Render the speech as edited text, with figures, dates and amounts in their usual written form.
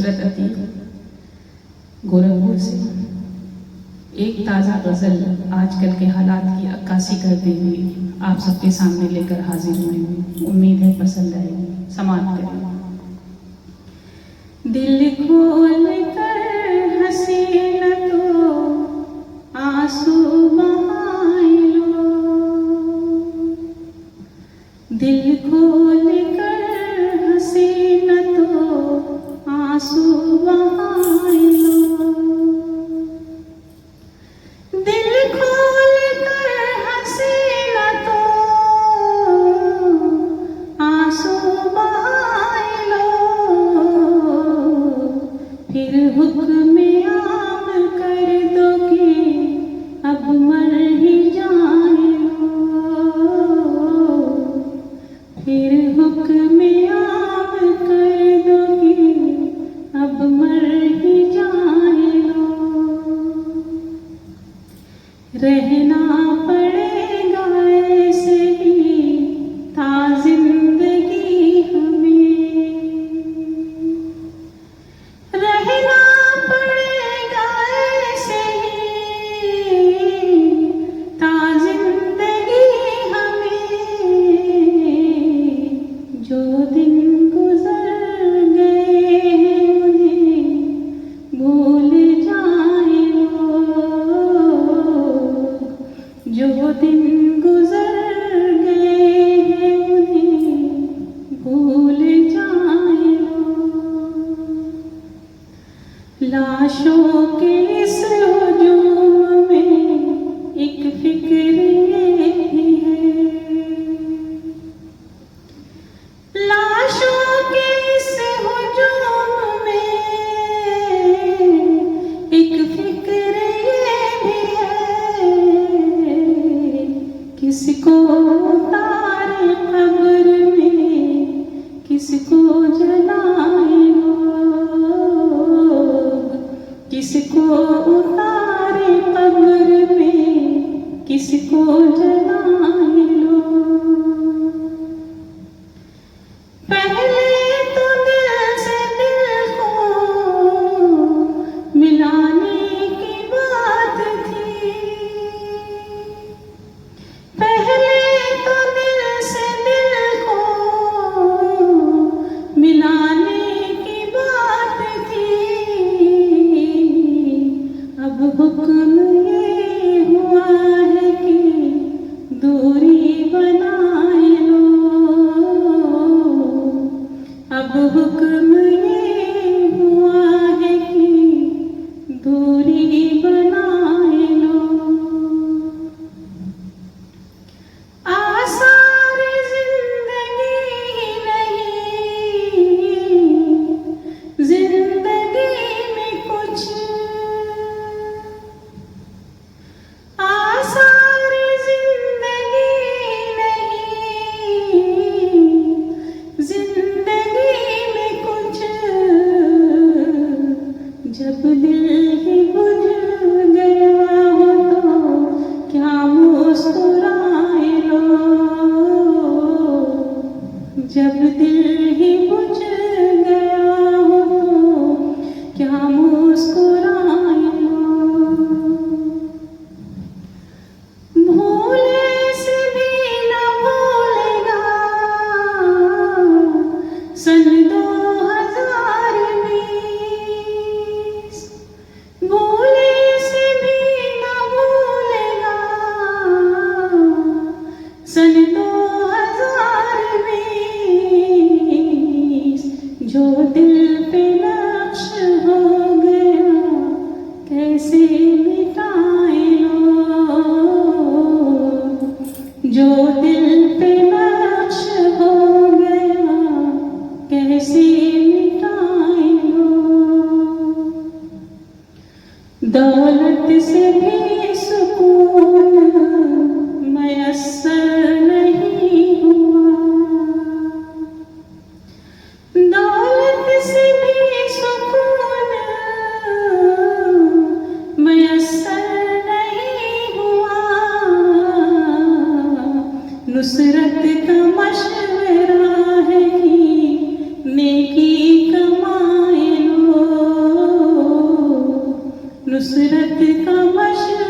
नुसरत अतीक गोरखपुर से एक ताज़ा गज़ल आजकल के हालात की अक्कासी करते हुए आप सबके सामने लेकर हाजिर हुए हूँ। उम्मीद है पसंद आएगी। समाप्त करें। दिल खोल कर हंसी न तो आंसू बहाए लो, दिल खोल कर हंसी न तो आंसू बहाए लो, दिल खोल कर हंसी न तो आंसू बहाए लो, फिर हुक्म आम कर दो कि अब मर ही जाए लो, फिर हुक्म आम कर दो कि अब मर ही जाए लो, रहना पड़ेगा ऐसे ही था जिंदगी हमें, रहना पड़ेगा ऐसे ही था जिंदगी हमें, जो दिन गुजर गए हैं उन्हें भूल जाए लोग, जो दिन गुजर गए हैं उन्हें भूल जाए लोग, लाशों के इस हुजूम में एक फिक्र ये भी है, लाशों के इस हुजूम में एक फिक्र ये भी है, किसको उतारे कब्र में किसको जलाए लोग, किसको उतारे कब्र में किसको जलाए लोग, पहले तो दिल से दिल को मिलाने की बात थी, पहले तो दिल से दिल को मिलाने की बात थी, अब हुक्म ये हुआ है कि दूरी बनाए लो, अब हुक्म ये हुआ है कि दूरी बनाए लो, आसार जिंदगी नहीं, जिंदगी में कुछ आसार जिंदगी नहीं, जिंदगी में कुछ, जब दिल ही बुझ गया हो तो क्या मुस्कुराए लो, जब दिल ही बुझ गया हो तो क्या मुस्कुराए लो, भूले से भी न भूलेगा सन 2020, भूले से भी न भूलेगा सन 2020, जो दिल पे नक्श हो गया कैसे मिटाए लो, जो दिल पे नक्श हो गया कैसे मिटाए लो, दौलत से भी सुकून मयस्सर नहीं हुआ, दौलत से भी सुकून मयस्सर नहीं हुआ, नुसरत का मशवरा है कि नेकी कमाए लो, नुसरत का मशहूर